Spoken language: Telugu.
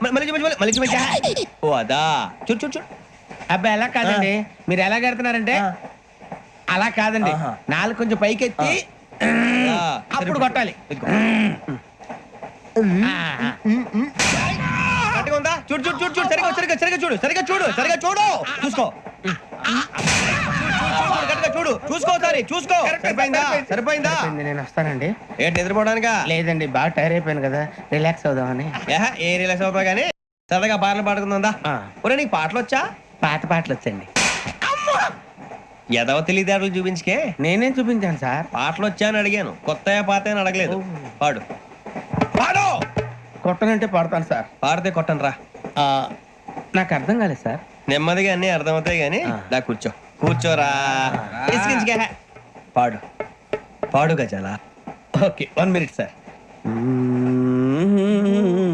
మళ్ళీ ఓ అదా చూడు చూడు చూడు. అబ్బాయి ఎలా కాదండి, మీరు ఎలా కడుతున్నారంటే అలా కాదండి, నాలుగు కొంచెం పైకెత్తి అప్పుడు కొట్టాలి. గట్టిగా ఉందా? చూడు చూడు చూడు చూడు, సరిగా సరిగా సరిగా చూడు, సరిగా చూడు, సరిగా చూడు, చూసుకో. గట్టిగా చూడు, చూసుకో, సారి చూసుకో. సరిపోయిందా? సరిపోయిందా? నేను వస్తానండి. ఏంటి నిద్రపోవడానికా? లేదండి, బాగా టైర్ అయిపోయాను కదా, రిలాక్స్ అవుదామని. ఏ రిలాక్స్ అవుతావు కానీ సరదాగా పాటలు పాడుకుందా? ఒరే నీకు పాటలు వచ్చా? పాటలు వచ్చండి. ఎదవ తెలివితేటలు చూపించుకే. నేనేం చూపించాను సార్? పాటలు వచ్చా అని అడిగాను, కొత్త పాత అని అడగలేదు. పాడు పాడు. కొట్టనంటే పడతాను సార్. పాడితే కొట్టను రా. నాకు అర్థం కాలేదు సార్. నెమ్మదిగా అన్ని అర్థమవుతాయి గానీ దా కూర్చో. కూర్చోరా. పాడు పాడు గజాల. Okay, 1 minute sir.